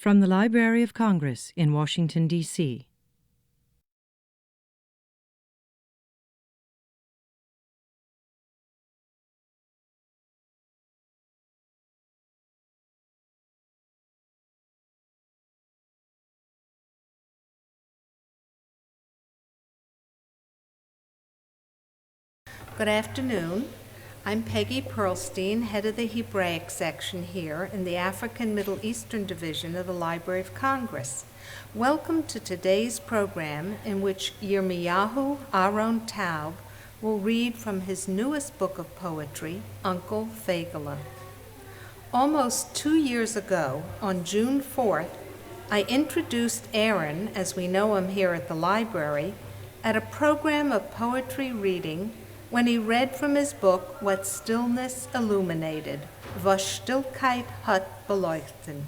From the Library of Congress in Washington, D.C. Good afternoon. I'm Peggy Pearlstein, head of the Hebraic section here in the African Middle Eastern Division of the Library of Congress. Welcome to today's program, in which Yermiyahu Ahron Taub will read from his newest book of poetry, Uncle Feygele. Almost 2 years ago, on June 4th, I introduced Aaron, as we know him here at the library, at a program of poetry reading when he read from his book, What Stillness Illuminated, shtilkayt baloykhtn.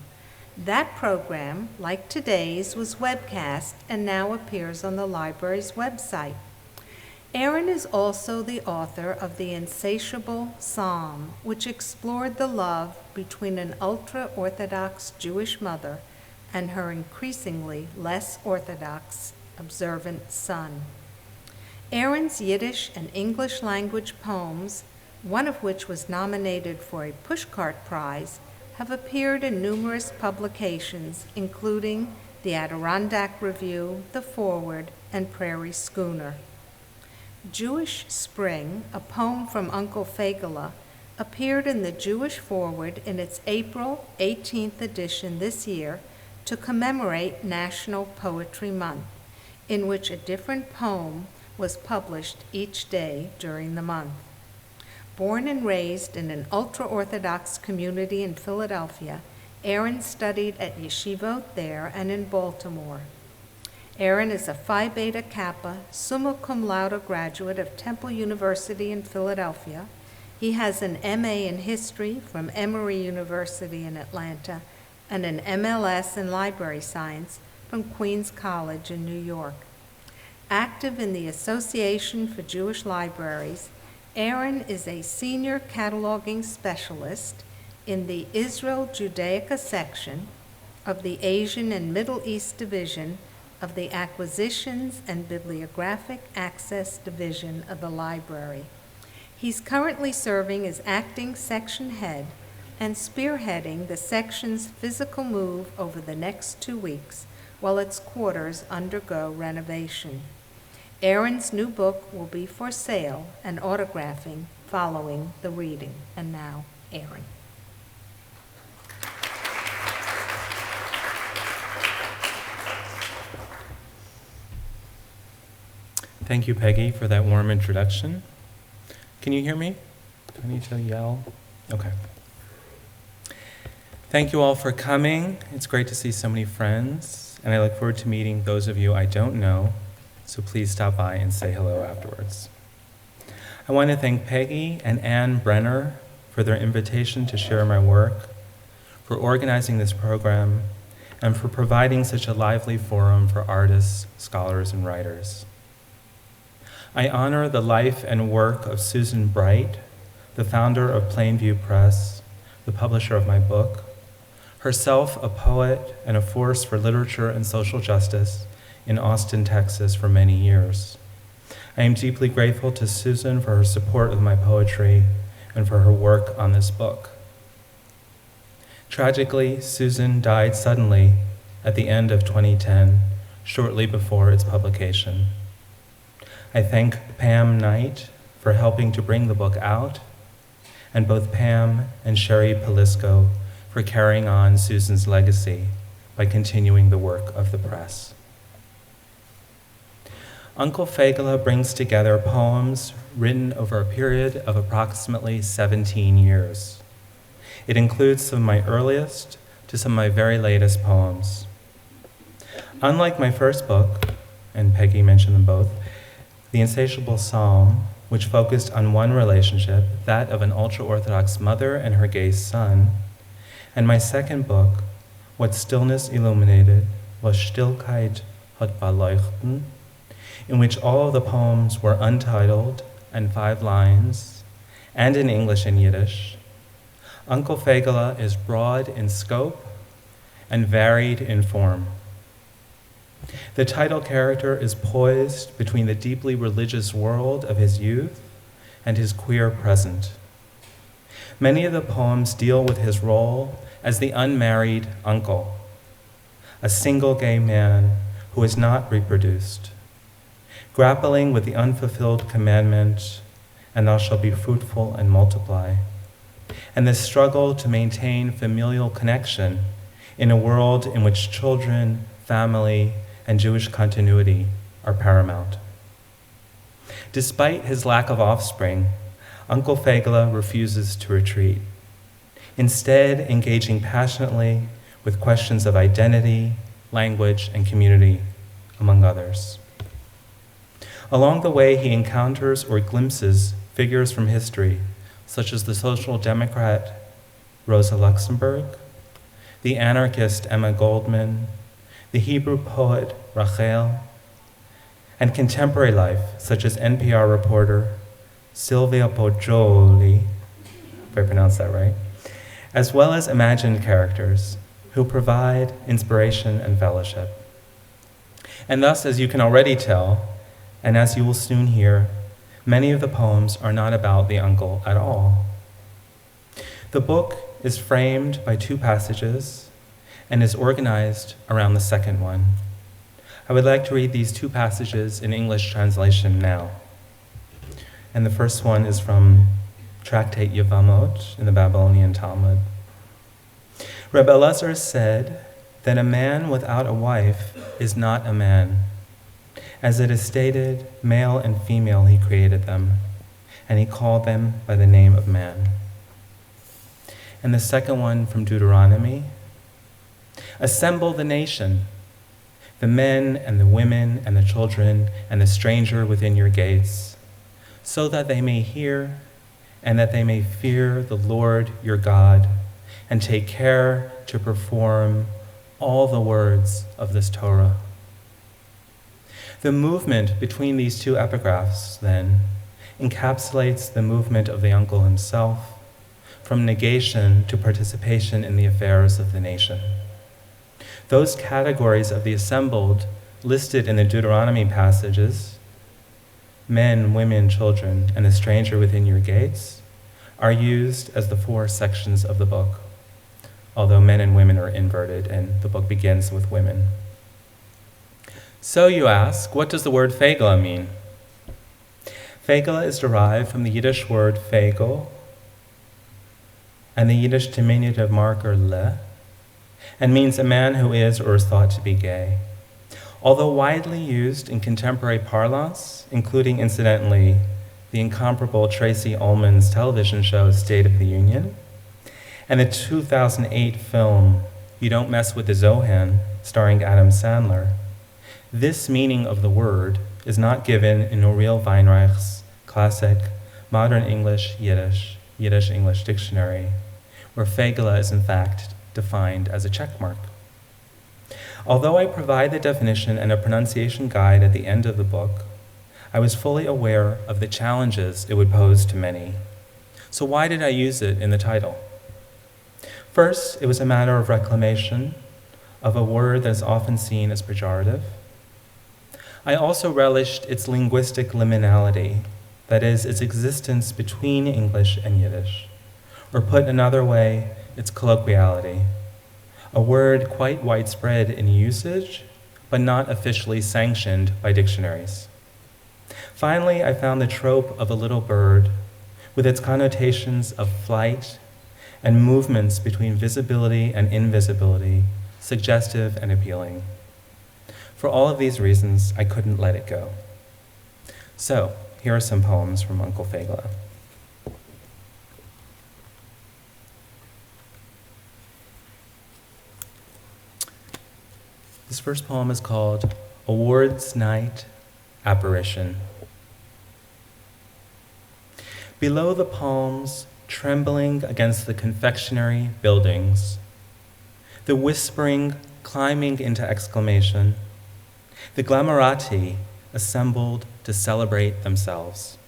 That program, like today's, was webcast and now appears on the library's website. Aaron is also the author of the Insatiable Psalm, which explored the love between an ultra-Orthodox Jewish mother and her increasingly less Orthodox observant son. Aaron's Yiddish and English language poems, one of which was nominated for a Pushcart Prize, have appeared in numerous publications, including the Adirondack Review, The Forward, and Prairie Schooner. Jewish Spring, a poem from Uncle Feygele, appeared in the Jewish Forward in its April 18th edition this year to commemorate National Poetry Month, in which a different poem was published each day during the month. Born and raised in an ultra-Orthodox community in Philadelphia, Aaron studied at yeshivot there and in Baltimore. Aaron is a Phi Beta Kappa, summa cum laude graduate of Temple University in Philadelphia. He has an M.A. in history from Emory University in Atlanta and an M.L.S. in library science from Queens College in New York. Active in the Association for Jewish Libraries, Aaron is a senior cataloging specialist in the Israel Judaica section of the Asian and Middle East Division of the Acquisitions and Bibliographic Access Division of the library. He's currently serving as acting section head and spearheading the section's physical move over the next 2 weeks while its quarters undergo renovation. Aaron's new book will be for sale and autographing following the reading. And now, Aaron. Thank you, Peggy, for that warm introduction. Can you hear me? Do I need to yell? Okay. Thank you all for coming. It's great to see so many friends, and I look forward to meeting those of you I don't know, so please stop by and say hello afterwards. I want to thank Peggy and Ann Brenner for their invitation to share my work, for organizing this program, and for providing such a lively forum for artists, scholars, and writers. I honor the life and work of Susan Bright, the founder of Plainview Press, the publisher of my book, herself a poet and a force for literature and social justice in Austin, Texas for many years. I am deeply grateful to Susan for her support of my poetry and for her work on this book. Tragically, Susan died suddenly at the end of 2010, shortly before its publication. I thank Pam Knight for helping to bring the book out, and both Pam and Sherry Palisco for carrying on Susan's legacy by continuing the work of the press. Uncle Feygele brings together poems written over a period of approximately 17 years. It includes some of my earliest to some of my very latest poems. Unlike my first book, and Peggy mentioned them both, The Insatiable Psalm, which focused on one relationship, that of an ultra-Orthodox mother and her gay son, and my second book, What Stillness Illuminated, shtilkayt baloykhtn, in which all of the poems were untitled and 5 lines, and in English and Yiddish. Uncle Feygele is broad in scope and varied in form. The title character is poised between the deeply religious world of his youth and his queer present. Many of the poems deal with his role as the unmarried uncle, a single gay man who is not reproduced, grappling with the unfulfilled commandment, and thou shalt be fruitful and multiply, and the struggle to maintain familial connection in a world in which children, family, and Jewish continuity are paramount. Despite his lack of offspring, Uncle Feygele refuses to retreat, instead engaging passionately with questions of identity, language, and community, among others. Along the way, he encounters or glimpses figures from history, such as the social democrat Rosa Luxemburg, the anarchist Emma Goldman, the Hebrew poet Rachel, and contemporary life, such as NPR reporter Silvia Poggioli, if I pronounced that right, as well as imagined characters who provide inspiration and fellowship. And thus, as you can already tell, and as you will soon hear, many of the poems are not about the uncle at all. The book is framed by two passages and is organized around the second one. I would like to read these two passages in English translation now. And the first one is from Tractate Yevamot in the Babylonian Talmud. Reb Elazar said that a man without a wife is not a man. As it is stated, male and female he created them, and he called them by the name of man. And the second one from Deuteronomy, assemble the nation, the men and the women and the children and the stranger within your gates, so that they may hear and that they may fear the Lord your God and take care to perform all the words of this Torah. The movement between these two epigraphs, then, encapsulates the movement of the uncle himself from negation to participation in the affairs of the nation. Those categories of the assembled listed in the Deuteronomy passages, men, women, children, and the stranger within your gates, are used as the four sections of the book, although men and women are inverted and the book begins with women. So you ask, what does the word Feygele mean? Feygele is derived from the Yiddish word Feygele and the Yiddish diminutive marker le, and means a man who is or is thought to be gay. Although widely used in contemporary parlance, including, incidentally, the incomparable Tracy Ullman's television show State of the Union, and the 2008 film You Don't Mess with the Zohan, starring Adam Sandler, this meaning of the word is not given in Uriel Weinreich's classic Modern English Yiddish, Yiddish-English dictionary, where Feygele is in fact defined as a checkmark. Although I provide the definition and a pronunciation guide at the end of the book, I was fully aware of the challenges it would pose to many. So why did I use it in the title? First, it was a matter of reclamation of a word that is often seen as pejorative. I also relished its linguistic liminality, that is, its existence between English and Yiddish, or put another way, its colloquiality, a word quite widespread in usage, but not officially sanctioned by dictionaries. Finally, I found the trope of a little bird, with its connotations of flight and movements between visibility and invisibility, suggestive and appealing. For all of these reasons, I couldn't let it go. So, here are some poems from Uncle Feygele. This first poem is called Awards Night Apparition. Below the palms, trembling against the confectionery buildings, the whispering climbing into exclamation, the glamourati assembled to celebrate themselves,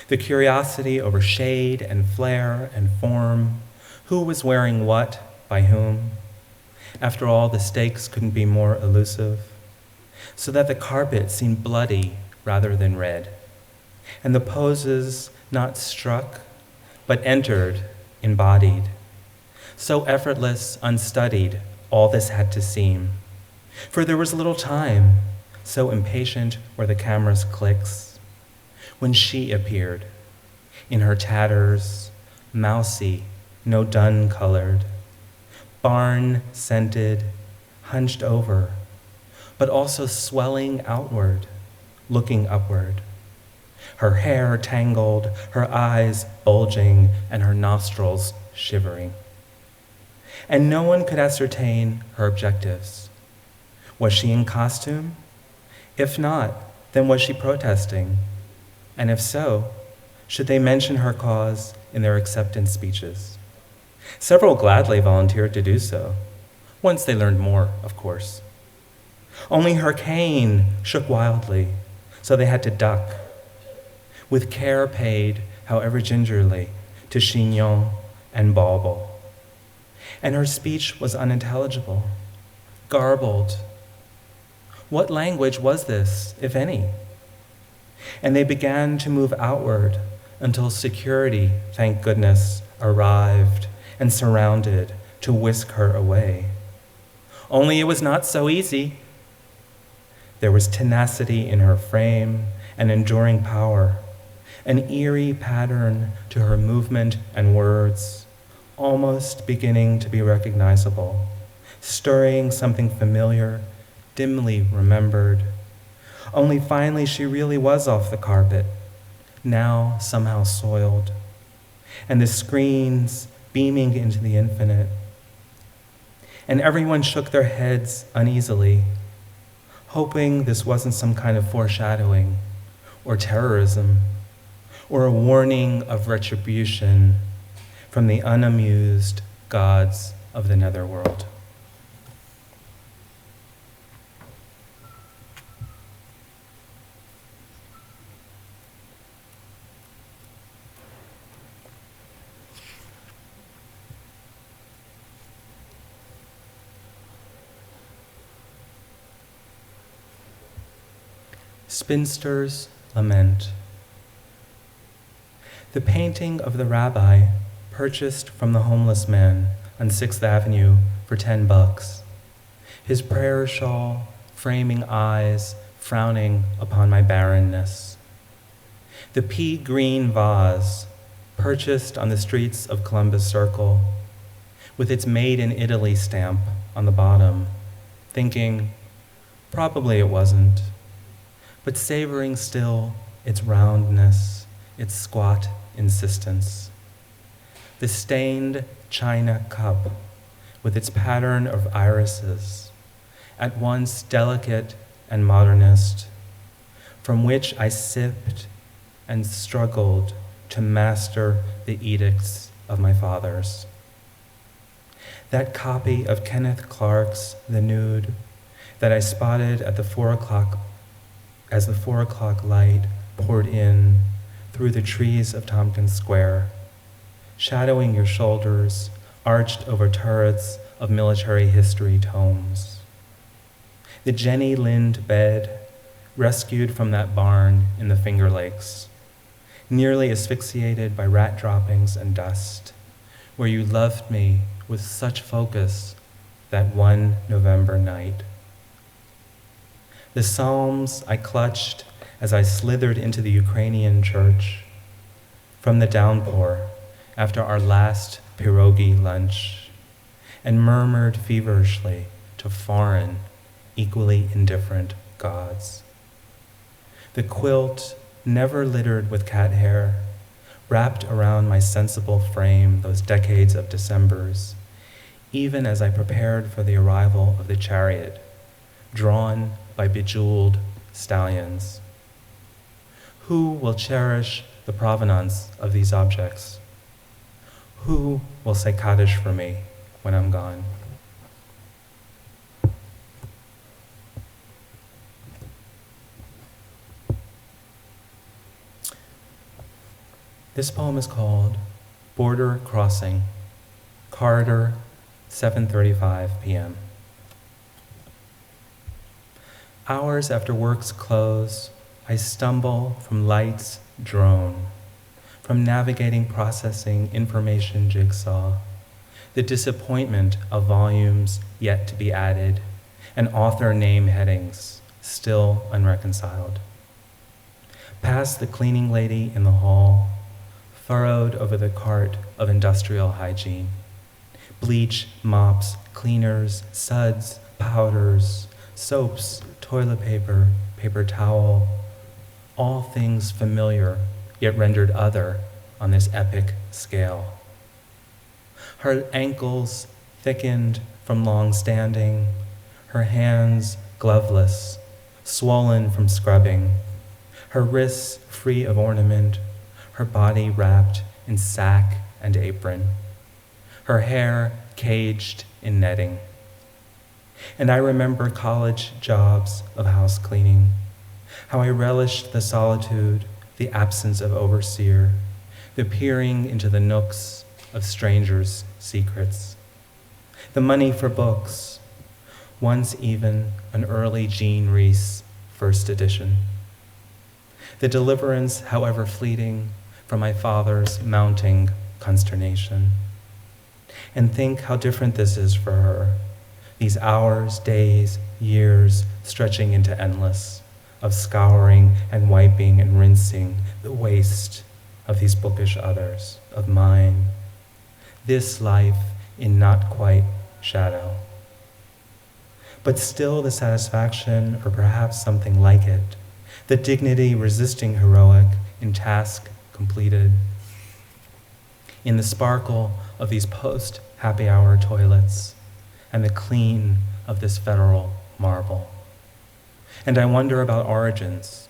the curiosity over shade and flare and form, who was wearing what by whom, After all, the stakes couldn't be more elusive, so that the carpet seemed bloody rather than red, and the poses not struck, but entered, embodied. So effortless, unstudied, all this had to seem. For there was little time, so impatient were the camera's clicks, when she appeared, in her tatters, mousy, no dun colored, barn-scented, hunched over, but also swelling outward, looking upward. Her hair tangled, her eyes bulging, and her nostrils shivering. And no one could ascertain her objectives. Was she in costume? If not, then was she protesting? And if so, should they mention her cause in their acceptance speeches? Several gladly volunteered to do so, once they learned more, of course. Only her cane shook wildly, so they had to duck, with care paid, however gingerly, to chignon and bauble. And her speech was unintelligible, garbled. What language was this, if any? And they began to move outward until security, thank goodness, arrived and surrounded to whisk her away. Only it was not so easy. There was tenacity in her frame, an enduring power, an eerie pattern to her movement and words, almost beginning to be recognizable, stirring something familiar, dimly remembered. Only finally she really was off the carpet, now somehow soiled, and the screens beaming into the infinite. And everyone shook their heads uneasily, hoping this wasn't some kind of foreshadowing or terrorism or a warning of retribution from the unamused gods of the netherworld. Spinster's Lament. The painting of the rabbi purchased from the homeless man on 6th Avenue for $10. His prayer shawl, framing eyes, frowning upon my barrenness. The pea green vase purchased on the streets of Columbus Circle with its Made in Italy stamp on the bottom, thinking, probably it wasn't, but savoring still its roundness, its squat insistence. The stained china cup with its pattern of irises, at once delicate and modernist, from which I sipped and struggled to master the edicts of my fathers. That copy of Kenneth Clark's The Nude that I spotted at the 4 o'clock as the 4 o'clock light poured in through the trees of Tompkins Square, shadowing your shoulders arched over turrets of military history tomes. The Jenny Lind bed, rescued from that barn in the Finger Lakes, nearly asphyxiated by rat droppings and dust, where you loved me with such focus that one November night. The Psalms I clutched as I slithered into the Ukrainian church from the downpour after our last pierogi lunch, and murmured feverishly to foreign, equally indifferent gods. The quilt, never littered with cat hair, wrapped around my sensible frame those decades of Decembers, even as I prepared for the arrival of the chariot, drawn by bejeweled stallions. Who will cherish the provenance of these objects? Who will say Kaddish for me when I'm gone? This poem is called Border Crossing, Corridor 7:35 p.m. Hours after work's close, I stumble from light's drone, from navigating processing information jigsaw, the disappointment of volumes yet to be added, and author name headings still unreconciled. Past the cleaning lady in the hall, furrowed over the cart of industrial hygiene. Bleach, mops, cleaners, suds, powders, soaps, toilet paper, paper towel, all things familiar yet rendered other on this epic scale. Her ankles thickened from long standing, her hands gloveless, swollen from scrubbing, her wrists free of ornament, her body wrapped in sack and apron, her hair caged in netting. And I remember college jobs of house cleaning, how I relished the solitude, the absence of overseer, the peering into the nooks of strangers' secrets, the money for books, once even an early Jean Rhys first edition, the deliverance, however fleeting, from my father's mounting consternation. And think how different this is for her, these hours, days, years, stretching into endless, of scouring and wiping and rinsing the waste of these bookish others, of mine, this life in not quite shadow. But still the satisfaction, or perhaps something like it, the dignity resisting heroic in task completed, in the sparkle of these post-happy hour toilets, and the clean of this federal marble. And I wonder about origins,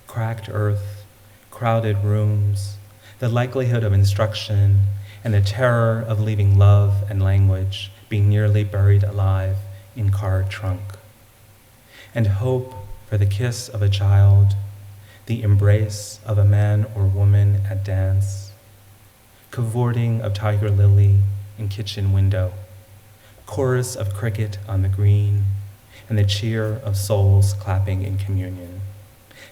cracked earth, crowded rooms, the likelihood of instruction, and the terror of leaving love and language being nearly buried alive in car trunk. And hope for the kiss of a child, the embrace of a man or woman at dance, cavorting of tiger lily in kitchen window, chorus of cricket on the green, and the cheer of souls clapping in communion,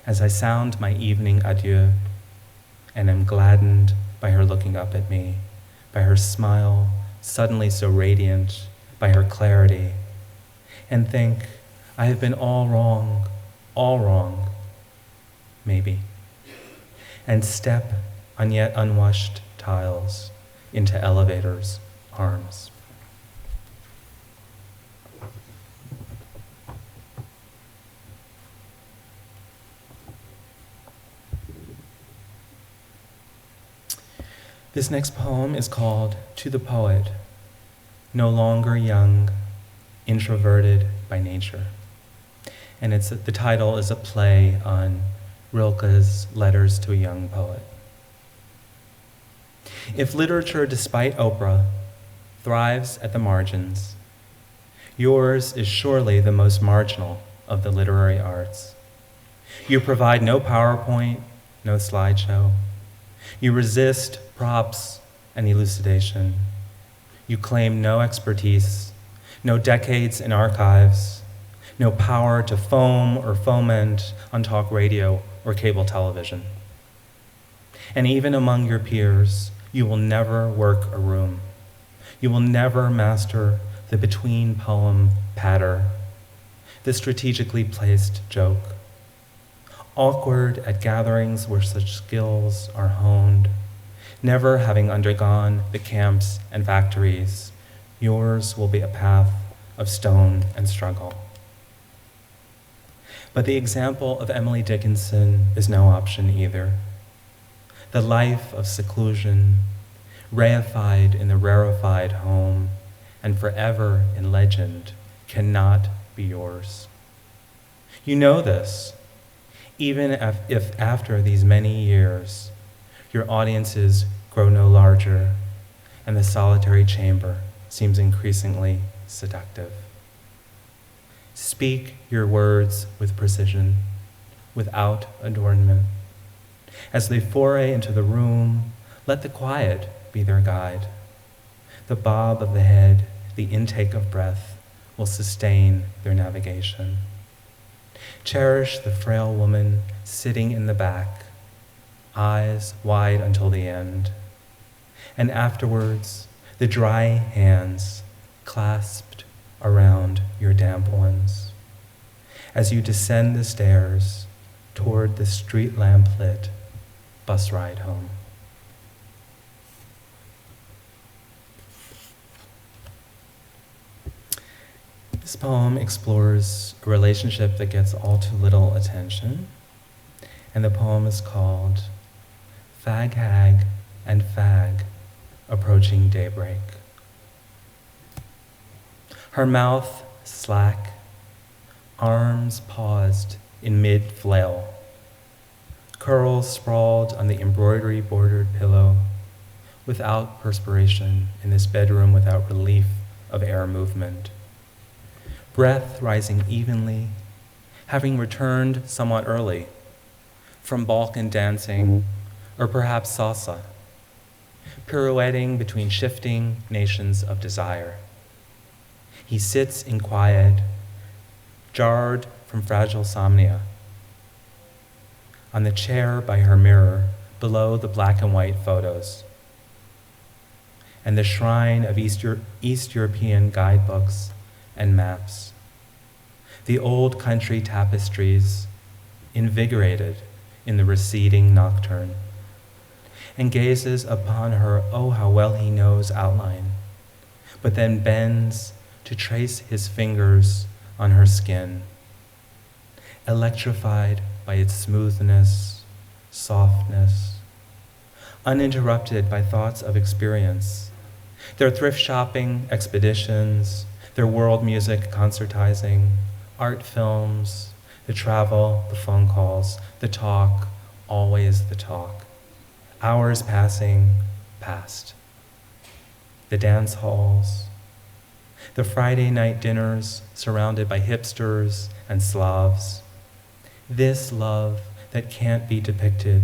as I sound my evening adieu, and am gladdened by her looking up at me, by her smile, suddenly so radiant, by her clarity, and think, I have been all wrong, maybe, and step on yet unwashed tiles into elevators' arms. This next poem is called To the Poet, No Longer Young, Introverted by Nature. And the title is a play on Rilke's Letters to a Young Poet. If literature, despite Oprah, thrives at the margins, yours is surely the most marginal of the literary arts. You provide no PowerPoint, no slideshow. You resist props and elucidation. You claim no expertise, no decades in archives, no power to foam or foment on talk radio or cable television. And even among your peers, you will never work a room. You will never master the between poem patter, the strategically placed joke. Awkward at gatherings where such skills are honed, never having undergone the camps and factories, yours will be a path of stone and struggle. But the example of Emily Dickinson is no option either. The life of seclusion, reified in the rarefied home, and forever in legend, cannot be yours. You know this, even if after these many years, your audiences grow no larger, and the solitary chamber seems increasingly seductive. Speak your words with precision, without adornment. As they foray into the room, let the quiet be their guide. The bob of the head, the intake of breath will sustain their navigation. Cherish the frail woman sitting in the back, eyes wide until the end, and afterwards the dry hands clasped around your damp ones as you descend the stairs toward the street lamp-lit bus ride home. This poem explores a relationship that gets all too little attention, and the poem is called Fag Hag and Fag Approaching Daybreak. Her mouth slack, arms paused in mid-flail, curls sprawled on the embroidery-bordered pillow, without perspiration in this bedroom without relief of air movement. Breath rising evenly, having returned somewhat early from Balkan dancing, or perhaps salsa, pirouetting between shifting nations of desire. He sits in quiet, jarred from fragile somnia, on the chair by her mirror below the black and white photos, and the shrine of East European guidebooks and maps, the old country tapestries invigorated in the receding nocturne, and gazes upon her oh how well he knows outline, but then bends to trace his fingers on her skin, electrified by its smoothness, softness, uninterrupted by thoughts of experience, their thrift shopping expeditions, their world music concertizing, art films, the travel, the phone calls, the talk, always the talk. Hours passing past. The dance halls, the Friday night dinners surrounded by hipsters and Slavs. This love that can't be depicted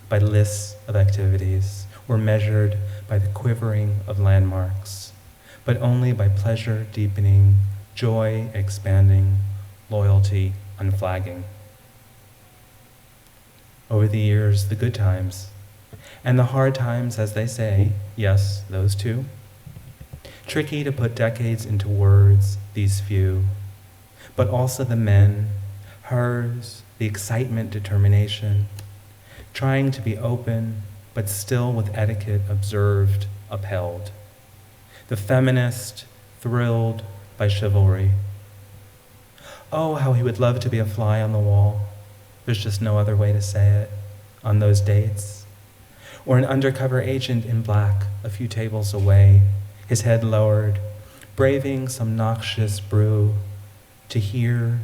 by lists of activities or measured by the quivering of landmarks, but only by pleasure deepening, joy expanding, loyalty unflagging. Over the years, the good times, and the hard times, as they say, yes, those too. Tricky to put decades into words, these few, but also the men, hers, the excitement, determination, trying to be open, but still with etiquette observed, upheld. The feminist, thrilled by chivalry. Oh, how he would love to be a fly on the wall. There's just no other way to say it, on those dates. Or an undercover agent in black, a few tables away, his head lowered, braving some noxious brew, to hear,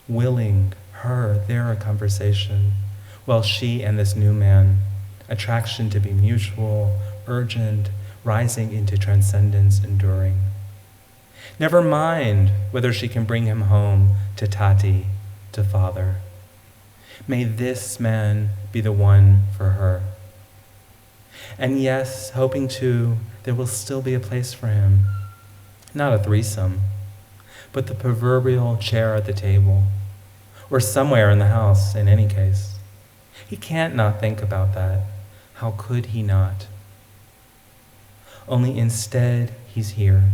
willing, her, their conversation, while she and this new man, attraction to be mutual, urgent, rising into transcendence, enduring. Never mind whether she can bring him home to Tati, to father. May this man be the one for her. And yes, hoping too, there will still be a place for him. Not a threesome, but the proverbial chair at the table, or somewhere in the house in any case. He can't not think about that. How could he not? Only instead, he's here,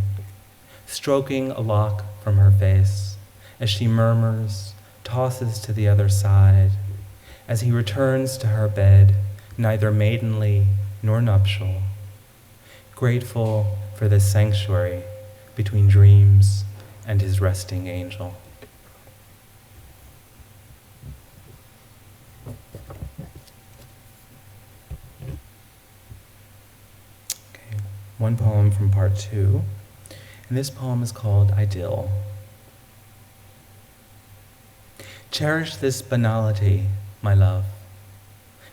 stroking a lock from her face as she murmurs, tosses to the other side, as he returns to her bed, neither maidenly nor nuptial, grateful for this sanctuary between dreams and his resting angel. Okay, one poem from part 2. And this poem is called Idyll. Cherish this banality, my love,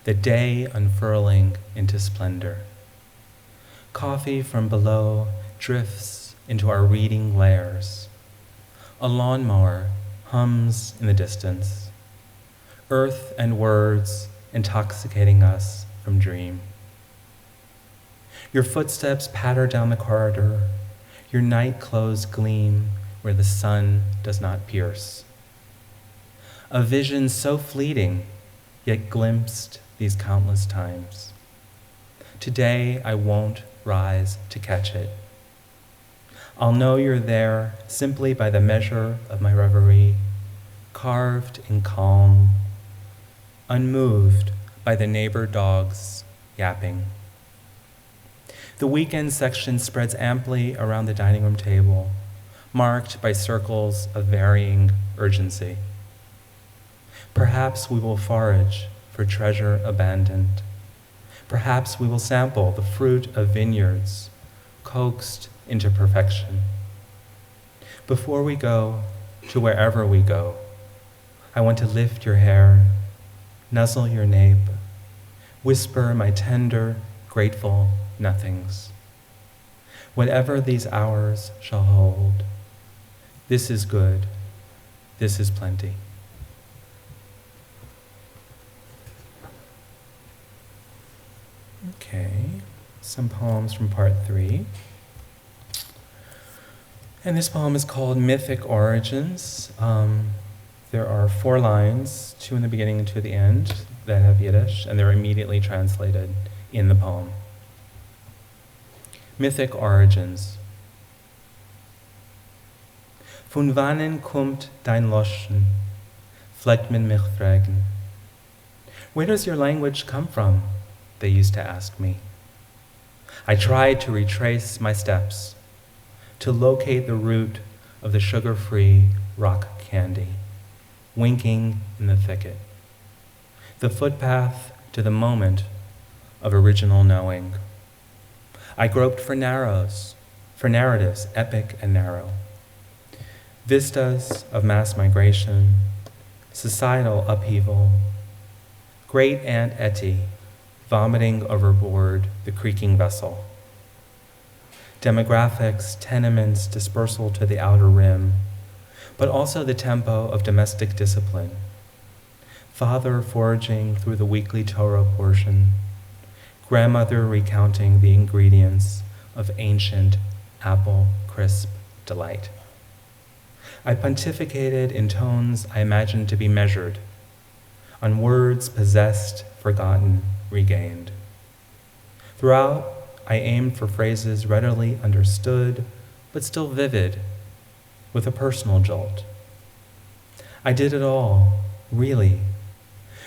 the day unfurling into splendor. Coffee from below drifts into our reading layers. A lawnmower hums in the distance. Earth and words intoxicating us from dream. Your footsteps patter down the corridor, your night clothes gleam where the sun does not pierce. A vision so fleeting, yet glimpsed these countless times. Today I won't rise to catch it. I'll know you're there simply by the measure of my reverie, carved in calm, unmoved by the neighbor dogs yapping. The weekend section spreads amply around the dining room table, marked by circles of varying urgency. Perhaps we will forage for treasure abandoned. Perhaps we will sample the fruit of vineyards coaxed into perfection. Before we go to wherever we go, I want to lift your hair, nuzzle your nape, whisper my tender, grateful nothings. Whatever these hours shall hold, this is good, this is plenty. Okay, some poems from part 3. And this poem is called Mythic Origins. There are 4 lines, 2 in the beginning and 2 at the end, that have Yiddish, and they're immediately translated in the poem. Mythic Origins. Von wannen kommt dein Loschen? Fleckt man mich fragen. Where does your language come from? They used to ask me. I tried to retrace my steps, to locate the root of the sugar-free rock candy, winking in the thicket, the footpath to the moment of original knowing. I groped for narratives, epic and narrow, vistas of mass migration, societal upheaval, great Aunt Etty vomiting overboard the creaking vessel, demographics, tenements, dispersal to the outer rim, but also the tempo of domestic discipline, father foraging through the weekly Torah portion, grandmother recounting the ingredients of ancient apple crisp delight. I pontificated in tones I imagined to be measured, on words possessed, forgotten, regained. Throughout, I aimed for phrases readily understood, but still vivid, with a personal jolt. I did it all, really,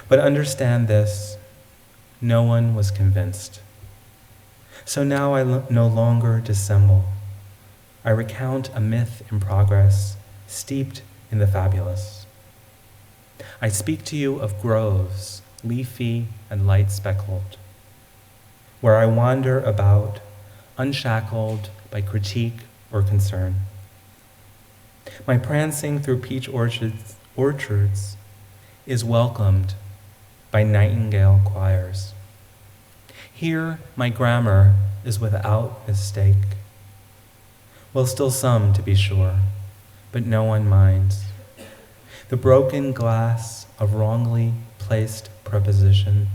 but understand this, no one was convinced. So now I no longer dissemble. I recount a myth in progress, steeped in the fabulous. I speak to you of groves, leafy and light-speckled, where I wander about, unshackled by critique or concern. My prancing through peach orchards is welcomed by nightingale choirs. Here, my grammar is without mistake. Well, still some, to be sure, but no one minds. The broken glass of wrongly placed preposition,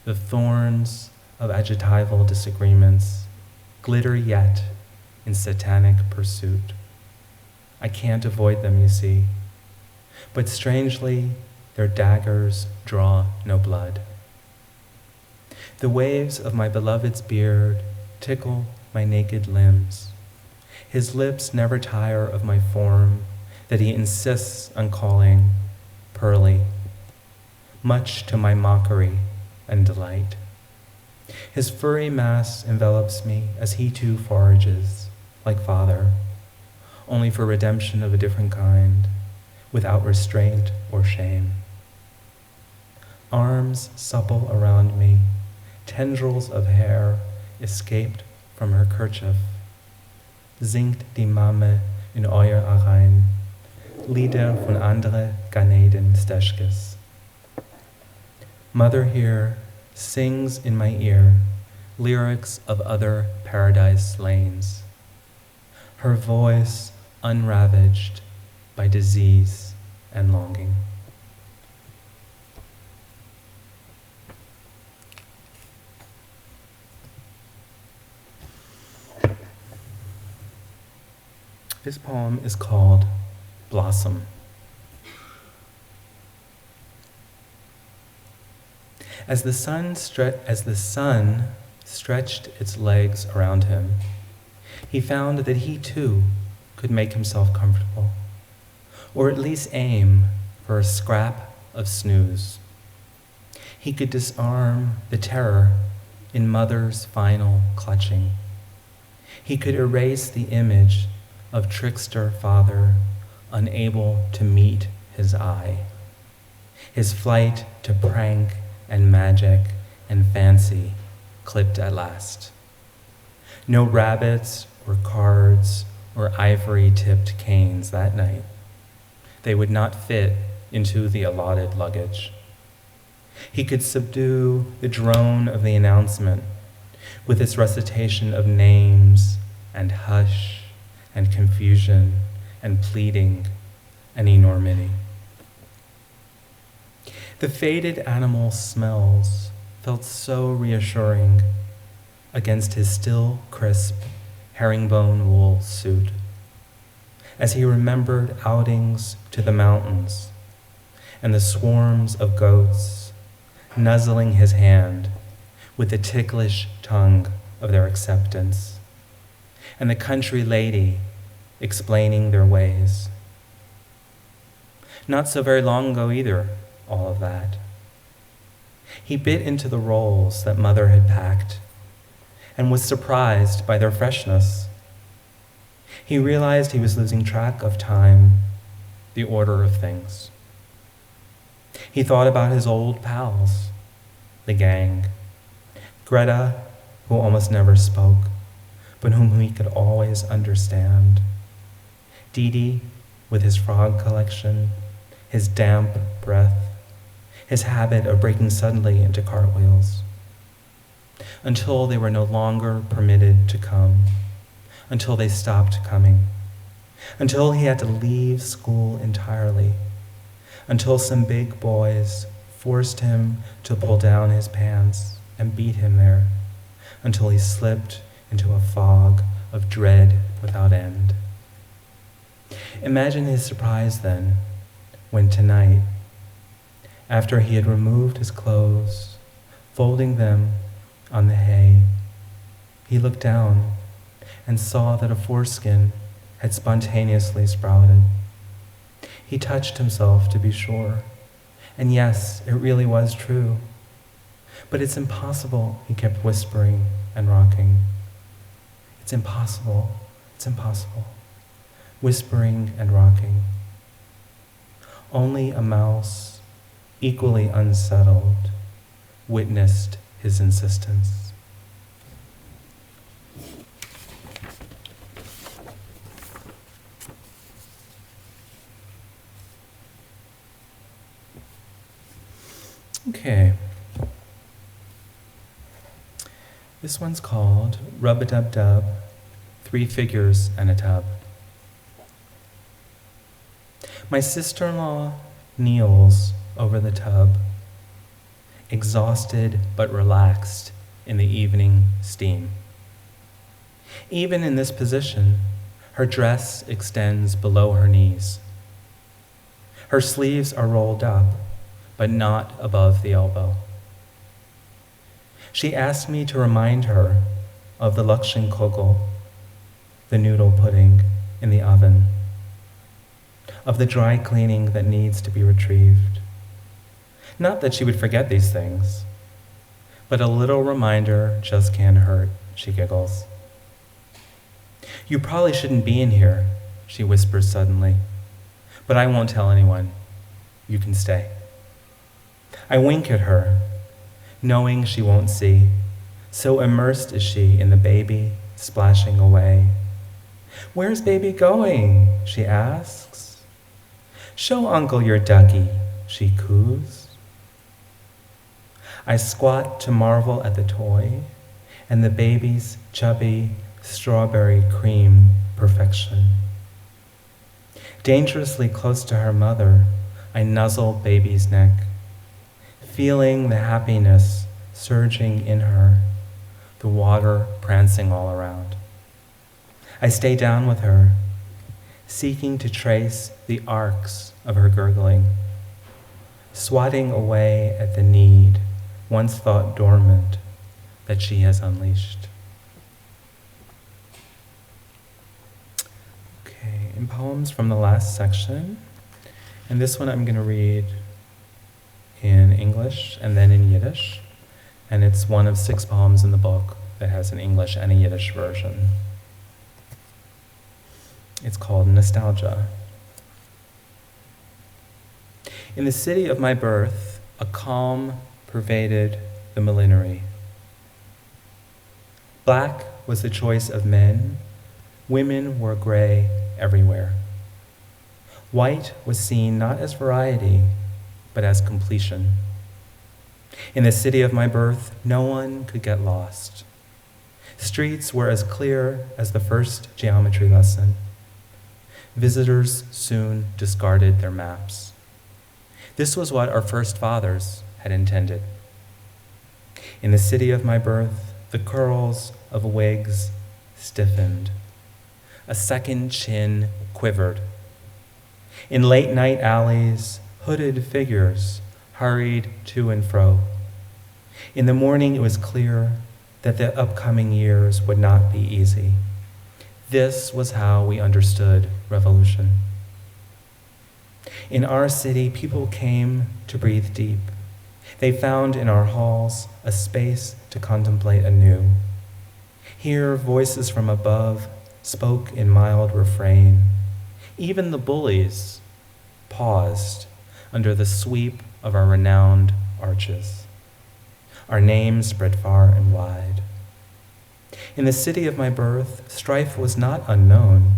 the thorns of adjectival disagreements glitter yet in satanic pursuit. I can't avoid them, you see, but strangely, their daggers draw no blood. The waves of my beloved's beard tickle my naked limbs. His lips never tire of my form that he insists on calling pearly, much to my mockery and delight. His furry mass envelops me as he too forages, like father, only for redemption of a different kind, without restraint or shame. Arms supple around me, tendrils of hair escaped from her kerchief. Singt die Mame in euer Arein, Lieder von andere Ganeden Steshkes. Mother here sings in my ear lyrics of other paradise lanes, her voice unravaged by disease and longing. His poem is called Blossom. As the sun stretched its legs around him, he found that he too could make himself comfortable, or at least aim for a scrap of snooze. He could disarm the terror in mother's final clutching. He could erase the image of trickster father unable to meet his eye, his flight to prank and magic and fancy clipped at last. No rabbits or cards or ivory-tipped canes that night. They would not fit into the allotted luggage. He could subdue the drone of the announcement with its recitation of names and hush and confusion and pleading and enormity. The faded animal smells felt so reassuring against his still crisp herringbone wool suit as he remembered outings to the mountains and the swarms of goats nuzzling his hand with the ticklish tongue of their acceptance, and the country lady explaining their ways. Not so very long ago either, all of that. He bit into the rolls that mother had packed and was surprised by their freshness. He realized he was losing track of time, the order of things. He thought about his old pals, the gang, Greta, who almost never spoke, but whom he could always understand, Dee with his frog collection, his damp breath, his habit of breaking suddenly into cartwheels, until they were no longer permitted to come, until they stopped coming, until he had to leave school entirely, until some big boys forced him to pull down his pants and beat him there, until he slipped into a fog of dread without end. Imagine his surprise then, when tonight, after he had removed his clothes, folding them on the hay, he looked down and saw that a foreskin had spontaneously sprouted. He touched himself to be sure, and yes, it really was true. But it's impossible, he kept whispering and rocking. It's impossible, whispering and rocking. Only a mouse, equally unsettled, witnessed his insistence. Okay. This one's called Rub-a-Dub-Dub, 3 Figures and a Tub. My sister-in-law kneels over the tub, exhausted but relaxed in the evening steam. Even in this position, her dress extends below her knees. Her sleeves are rolled up, but not above the elbow. She asked me to remind her of the Lukschenkugel, the noodle pudding in the oven, of the dry cleaning that needs to be retrieved. Not that she would forget these things, but a little reminder just can't hurt, she giggles. You probably shouldn't be in here, she whispers suddenly, but I won't tell anyone. You can stay. I wink at her, knowing she won't see. So immersed is she in the baby splashing away. Where's baby going? She asks. Show uncle your ducky, she coos. I squat to marvel at the toy and the baby's chubby strawberry cream perfection. Dangerously close to her mother, I nuzzle baby's neck, feeling the happiness surging in her, the water prancing all around. I stay down with her, seeking to trace the arcs of her gurgling, swatting away at the need, once thought dormant, that she has unleashed. Okay, in poems from the last section, and this one I'm going to read in English and then in Yiddish, and it's one of 6 poems in the book that has an English and a Yiddish version. It's called Nostalgia. In the city of my birth, a calm pervaded the millenary. Black was the choice of men. Women wore gray everywhere. White was seen not as variety, but as completion. In the city of my birth, no one could get lost. Streets were as clear as the first geometry lesson. Visitors soon discarded their maps. This was what our first fathers had intended. In the city of my birth, the curls of wigs stiffened. A second chin quivered. In late night alleys, hooded figures hurried to and fro. In the morning, it was clear that the upcoming years would not be easy. This was how we understood revolution. In our city, people came to breathe deep. They found in our halls a space to contemplate anew. Here, voices from above spoke in mild refrain. Even the bullies paused under the sweep of our renowned arches. Our names spread far and wide. In the city of my birth, strife was not unknown,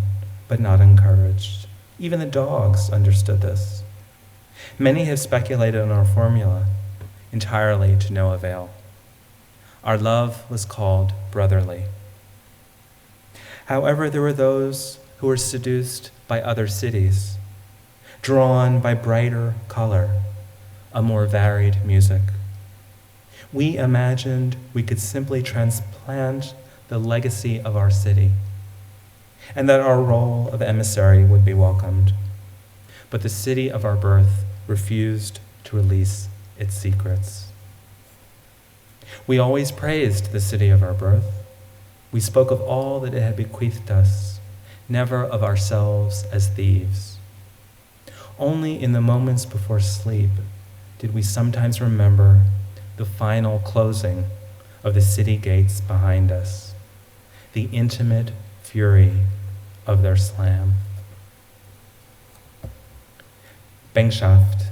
but not encouraged. Even the dogs understood this. Many have speculated on our formula, entirely to no avail. Our love was called brotherly. However, there were those who were seduced by other cities, drawn by brighter color, a more varied music. We imagined we could simply transplant the legacy of our city, and that our role of emissary would be welcomed. But the city of our birth refused to release its secrets. We always praised the city of our birth. We spoke of all that it had bequeathed us, never of ourselves as thieves. Only in the moments before sleep did we sometimes remember the final closing of the city gates behind us, the intimate fury of their slam. Bänkschaft.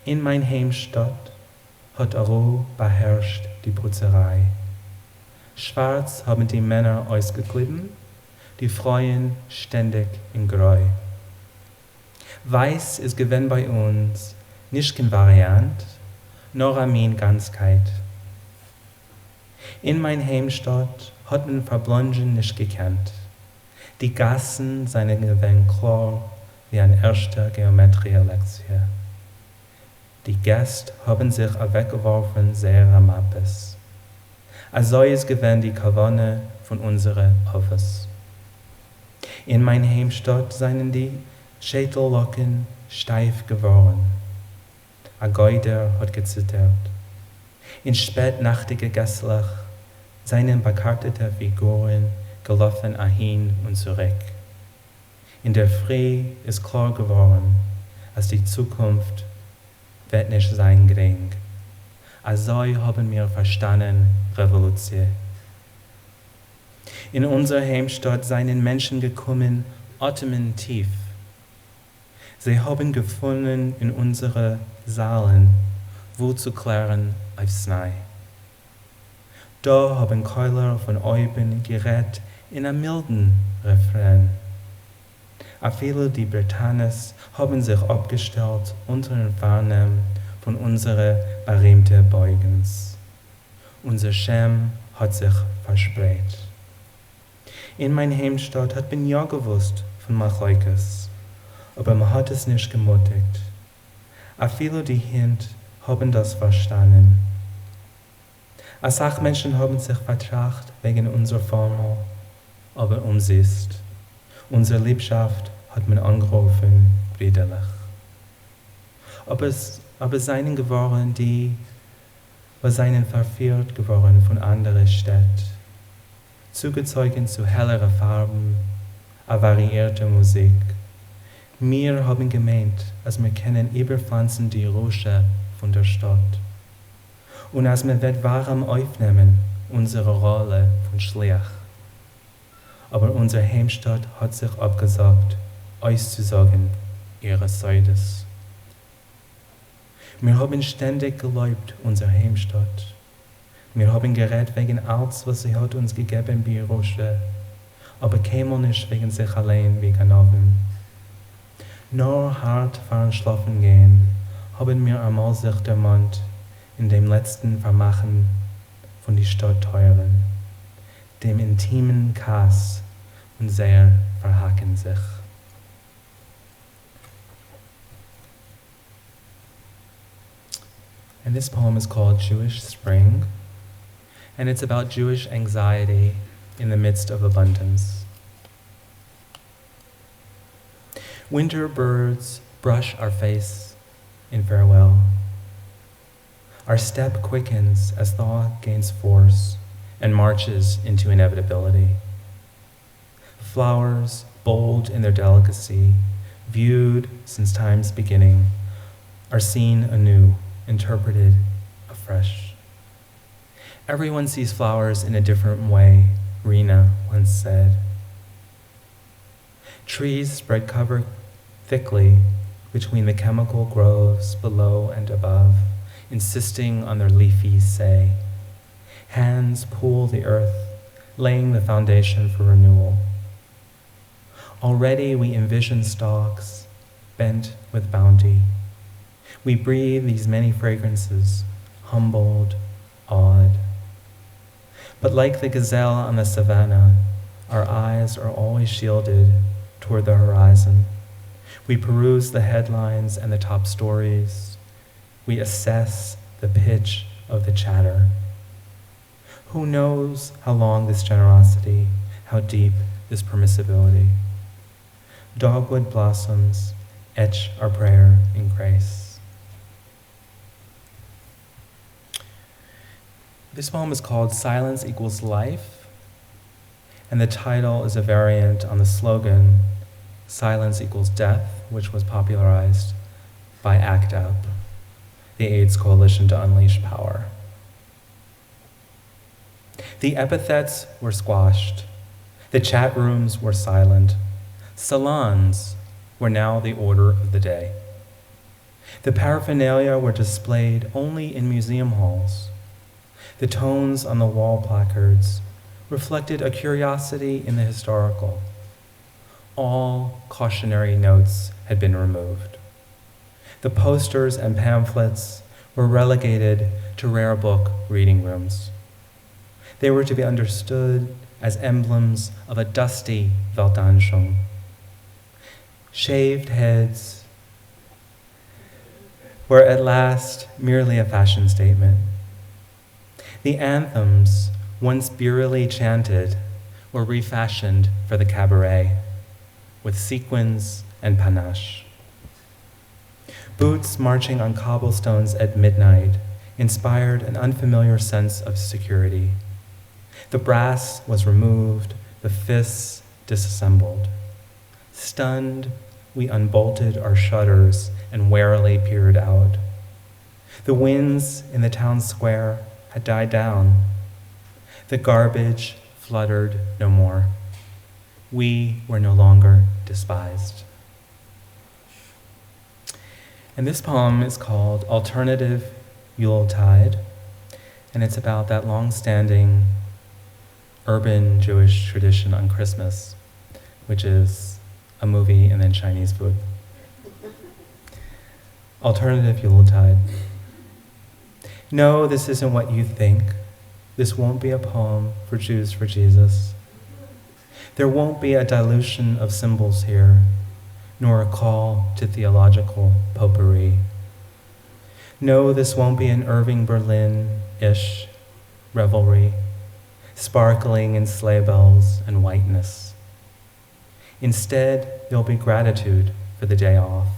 In mein Heimstadt hat Ruhe beherrscht die Putzerei. Schwarz haben die Männer ausgeklippen, die Frauen ständig in Grau. Weiß ist gewinn bei uns, nicht kein Variant, nor amin Ganzkeit. In mein Heimstadt hat man Verblongen nicht gekannt. Die Gassen seien gewinn klar wie eine erste Geometrie-Lektie. Die Gäste haben sich weggeworfen sehr Mappes. Also ist gewinn die Kavane von unserer Office. In mein Heimstadt seien die Schädellocken steif geworden. A Geuder hat gezittert. In spätnachtige Gässlach seien bekartete Figuren gelaufen ahin und zurück. In der Früh ist klar geworden, als die Zukunft wird nicht sein gering. Also haben wir verstanden Revolution. In unserer Heimstadt seien Menschen gekommen, atementief. Sie haben gefunden in unsere Saalen, wo zu klären aufs Neue. Da haben Keuler von Euben gerät in einem milden Refrain. A viele die Britannes haben sich abgestellt unter den Farnen von unserer berühmten Beugens. Unser Schem hat sich verspreit. In mein Heimstadt hat man ja gewusst von Machleukes, aber man hat es nicht gemutigt. A viele die Hint haben das verstanden. A Sachmenschen haben sich vertracht wegen unserer Formel, aber umsist. Unsere Liebschaft hat man angerufen, brüderlich. Ob es seien geworden, die, was seien verführt geworden von anderen Städten, zugezogen zu helleren Farben, a variierte Musik. Wir haben gemeint, als wir können überpflanzen die Rüsche von der Stadt. Und als wir wird warm aufnehmen, unsere Rolle von Schliach. Aber unsere Heimstatt hat sich abgesagt, auszusagen ihre Seides. Wir haben ständig gelobt, unsere Heimstatt. Wir haben geredet wegen alles, was sie hat uns gegeben bei Rosche, aber keinmal nicht wegen sich allein wie Ganoven. Nur hart fahren schlafen gehen, haben wir einmal sich der Mund in dem letzten Vermachen von die Stadt teuren, dem intimen Kass und sehr verhaken sich. And this poem is called Jewish Spring, and it's about Jewish anxiety in the midst of abundance. Winter birds brush our face in farewell. Our step quickens as thought gains force and marches into inevitability. Flowers, bold in their delicacy, viewed since time's beginning, are seen anew, interpreted afresh. Everyone sees flowers in a different way, Rena once said. Trees spread cover thickly between the chemical groves below and above, insisting on their leafy say. Hands pull the earth, laying the foundation for renewal. Already we envision stalks bent with bounty. We breathe these many fragrances, humbled, awed. But like the gazelle on the savannah, our eyes are always shielded toward the horizon. We peruse the headlines and the top stories. We assess the pitch of the chatter. Who knows how long this generosity, how deep this permissibility? Dogwood blossoms etch our prayer in grace. This poem is called Silence Equals Life, and the title is a variant on the slogan, Silence Equals Death, which was popularized by ACT UP, the AIDS Coalition to Unleash Power. The epithets were squashed. The chat rooms were silent. Salons were now the order of the day. The paraphernalia were displayed only in museum halls. The tones on the wall placards reflected a curiosity in the historical. All cautionary notes had been removed. The posters and pamphlets were relegated to rare book reading rooms. They were to be understood as emblems of a dusty Weltanschauung. Shaved heads were at last merely a fashion statement. The anthems, once beerily chanted, were refashioned for the cabaret, with sequins and panache. Boots marching on cobblestones at midnight inspired an unfamiliar sense of security. The brass was removed, the fists disassembled. Stunned, we unbolted our shutters and warily peered out. The winds in the town square had died down. The garbage fluttered no more. We were no longer despised. And this poem is called Alternative Yuletide, and it's about that long-standing urban Jewish tradition on Christmas, which is a movie and then Chinese food. Alternative Yuletide. No, this isn't what you think. This won't be a poem for Jews for Jesus. There won't be a dilution of symbols here, nor a call to theological potpourri. No, this won't be an Irving Berlin-ish revelry, sparkling in sleigh bells and whiteness. Instead, there'll be gratitude for the day off,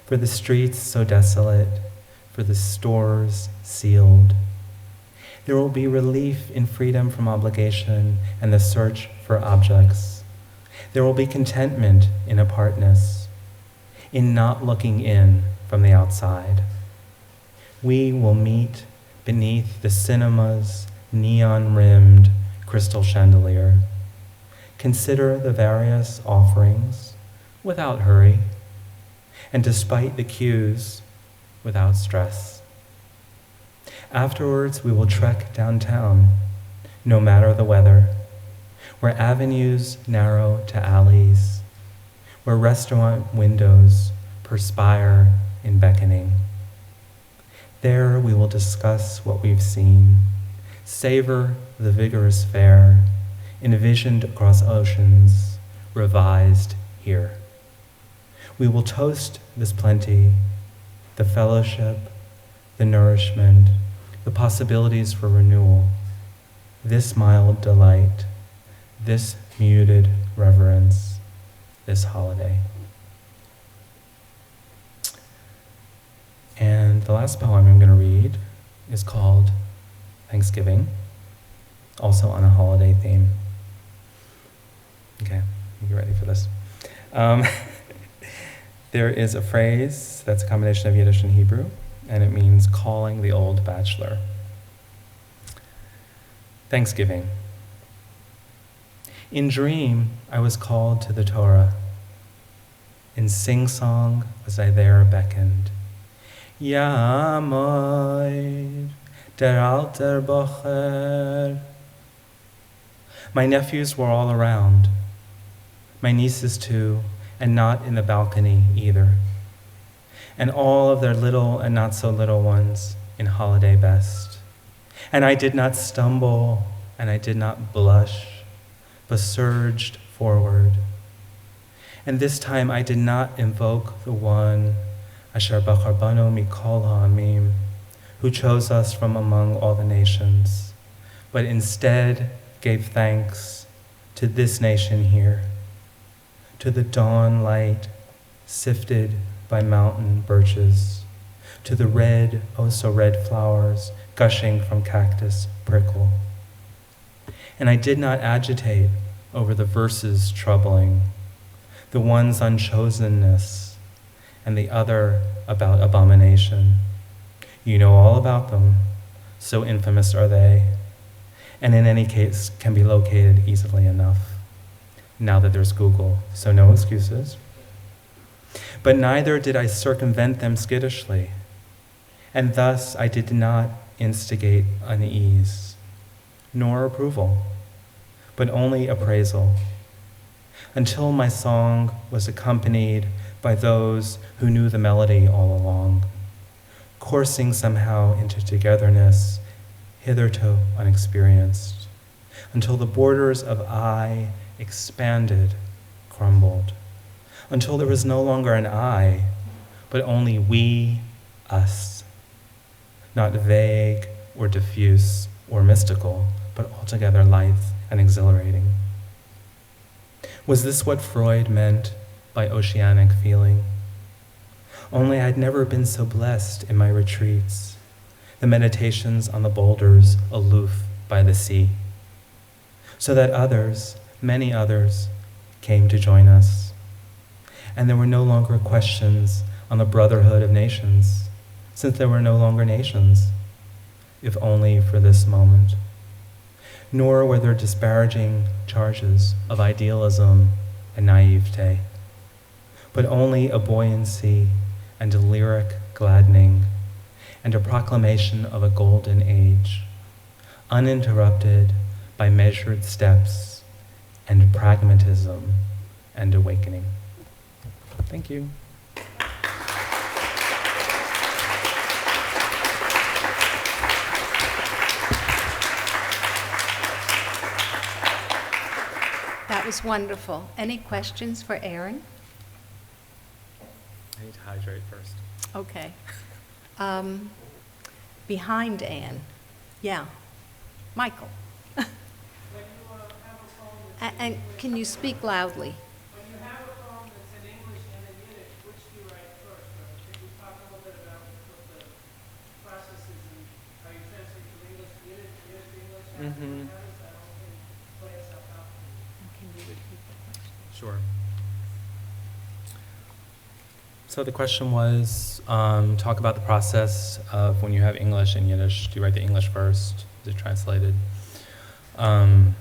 for the streets so desolate, for the stores sealed. There will be relief in freedom from obligation and the search for objects. There will be contentment in apartness, in not looking in from the outside. We will meet beneath the cinema's neon-rimmed crystal chandelier. Consider the various offerings without hurry, and despite the queues, without stress. Afterwards, we will trek downtown, no matter the weather, where avenues narrow to alleys, where restaurant windows perspire in beckoning. There we will discuss what we've seen, savor the vigorous fare, envisioned across oceans, revised here. We will toast this plenty, the fellowship, the nourishment, the possibilities for renewal, this mild delight, this muted reverence, this holiday. And the last poem I'm going to read is called Thanksgiving, also on a holiday theme. Okay, you ready for this? There is a phrase that's a combination of Yiddish and Hebrew, and it means calling the old bachelor. Thanksgiving. In dream, I was called to the Torah. In sing-song was I there beckoned. Yamoid, der alter bocher. My nephews were all around, my nieces too, and not in the balcony either, and all of their little and not so little ones in holiday best. And I did not stumble, and I did not blush, but surged forward. And this time I did not invoke the one, Asher bacharbano mikol ha'amim, who chose us from among all the nations, but instead gave thanks to this nation here, to the dawn light sifted by mountain birches, to the red, oh so red flowers gushing from cactus prickle. And I did not agitate over the verses troubling, the one's unchosenness and the other about abomination. You know all about them, so infamous are they, and in any case can be located easily enough, now that there's Google, so no excuses. But neither did I circumvent them skittishly, and thus I did not instigate unease, nor approval, but only appraisal, until my song was accompanied by those who knew the melody all along, coursing somehow into togetherness hitherto unexperienced, until the borders of I expanded, crumbled, until there was no longer an I, but only we, us, not vague or diffuse or mystical, but altogether lithe and exhilarating. Was this what Freud meant by oceanic feeling? Only I'd never been so blessed in my retreats, the meditations on the boulders aloof by the sea, so that others, many others, came to join us. And there were no longer questions on the brotherhood of nations, since there were no longer nations, if only for this moment. Nor were there disparaging charges of idealism and naivete, but only a buoyancy and a lyric gladdening and a proclamation of a golden age, uninterrupted by measured steps and pragmatism and awakening. Thank you. That was wonderful. Any questions for Aaron? I need to hydrate first. Okay. Behind Anne. Yeah. Michael. And can you speak loudly? Mm-hmm. Sure. So the question was, talk about the process of when you have English and Yiddish. Do you write the English first? Is it translated? I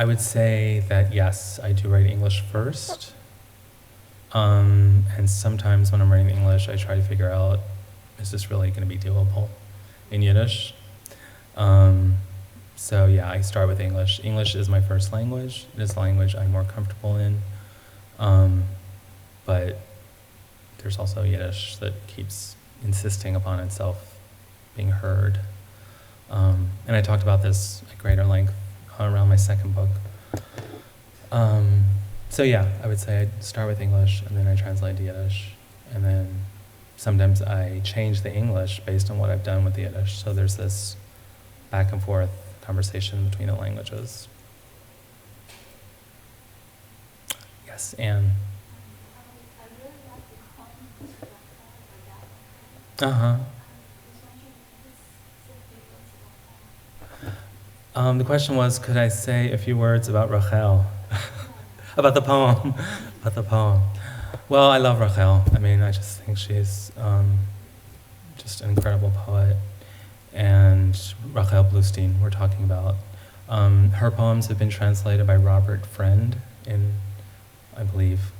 would say that yes, I do write English first. And sometimes when I'm writing English, I try to figure out, is this really going to be doable in Yiddish? So yeah, I start with English. English is my first language. It is the language I'm more comfortable in. But there's also Yiddish that keeps insisting upon itself being heard. And I talked about this at greater length around my second book. So yeah, I would say I start with English and then I translate to Yiddish. And then sometimes I change the English based on what I've done with the Yiddish. So there's this back and forth conversation between the languages. Yes, Anne. Uh-huh. The question was, could I say a few words about Rachel? About the poem. About the poem. Well, I love Rachel. I mean, I just think she's just an incredible poet. And Rachel Bluestein, we're talking about. Her poems have been translated by Robert Friend I believe.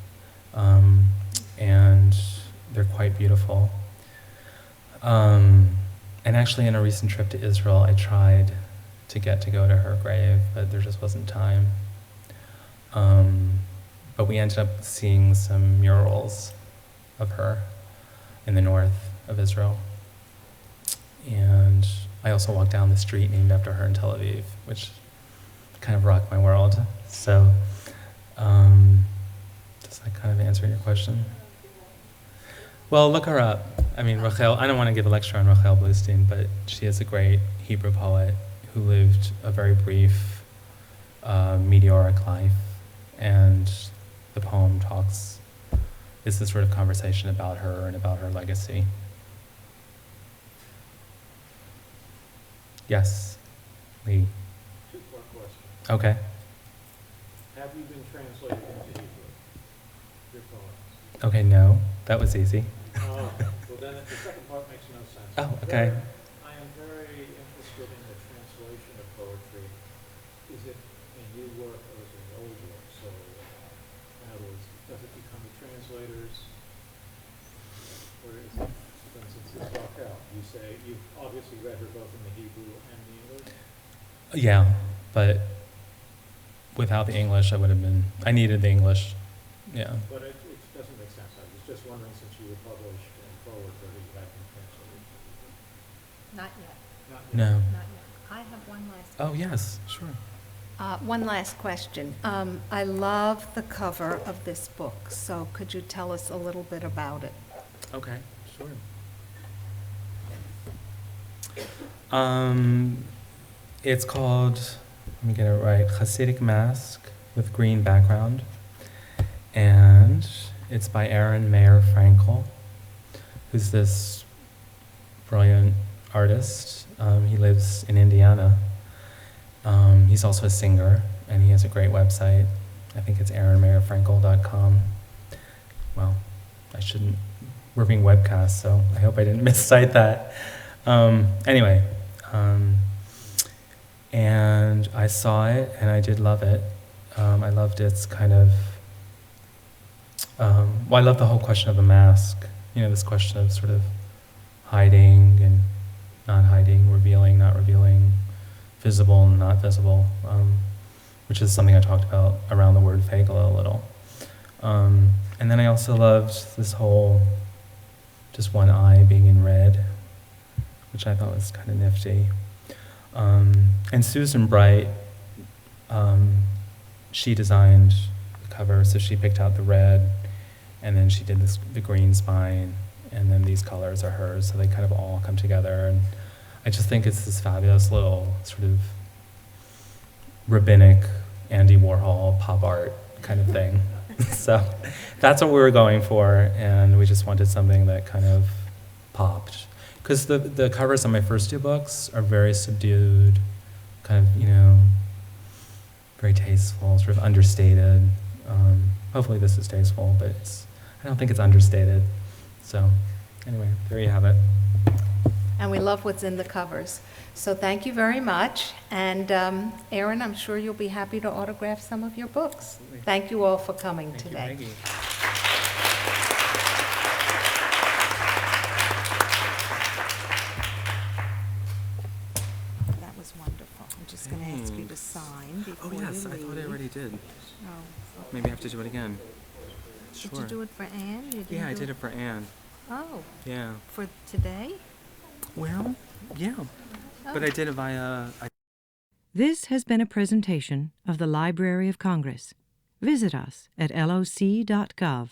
And they're quite beautiful. And actually, in a recent trip to Israel, I tried to go to her grave, but there just wasn't time. But we ended up seeing some murals of her in the north of Israel. And I also walked down the street named after her in Tel Aviv, which kind of rocked my world. So, does that kind of answer your question? Well, look her up. I mean, Rachel, I don't want to give a lecture on Rachel Bluestein, but she is a great Hebrew poet who lived a very brief, meteoric life. And the poem is this sort of conversation about her and about her legacy. Yes, Lee. Just one question. Okay. Have you been translated into Hebrew, your poems? Okay, no, that was easy. Well, then the second part makes no sense. Oh, okay. I am very interested in the translation of poetry. Is it a new work or is it an old work? So, in other words, does it become the translator's, or is it, for instance, it's Rachel? You say you've obviously read her both in the Hebrew and the English? Yeah, but without the English, I needed the English. Yeah. But it doesn't make sense. I was just wondering, since you were published and forward, whether you had been translated. Not yet, Not yet. No. not yet. I have one last. Oh, yes, sure. One last question. I love the cover of this book, so could you tell us a little bit about it? Okay, sure. It's called, let me get it right, Hasidic Mask with Green Background. And it's by Aaron Mayer Frankel, who's this brilliant artist. He lives in Indiana. He's also a singer, and he has a great website. I think it's aaronmayerfrankel.com. Well, we're being webcast, so I hope I didn't miscite that. Anyway, and I saw it, and I did love it. I loved its kind of, I love the whole question of the mask, this question of sort of hiding and not hiding, revealing, not revealing, visible and not visible, which is something I talked about around the word Feygele a little. And then I also loved this whole, just one eye being in red, which I thought was kind of nifty. And Susan Bright, she designed the cover, so she picked out the red, and then she did the green spine, and then these colors are hers, so they kind of all come together. And I just think it's this fabulous little sort of rabbinic Andy Warhol pop art kind of thing. So that's what we were going for, and we just wanted something that kind of popped. Because the covers on my first two books are very subdued, kind of, very tasteful, sort of understated. Hopefully this is tasteful, but I don't think it's understated. So anyway, there you have it. And we love what's in the covers. So thank you very much. And Aaron, I'm sure you'll be happy to autograph some of your books. Absolutely. Thank you all for coming Thank today. you, Maggie. That was wonderful. I'm just going to ask you to sign before Oh, yes, you I leave. thought I already did. Oh. Maybe I have to do it again. Did you do it for Anne? You didn't Yeah, I do did it for Anne. Oh, Yeah. for today? Well, yeah. But I did it via... This has been a presentation of the Library of Congress. Visit us at loc.gov.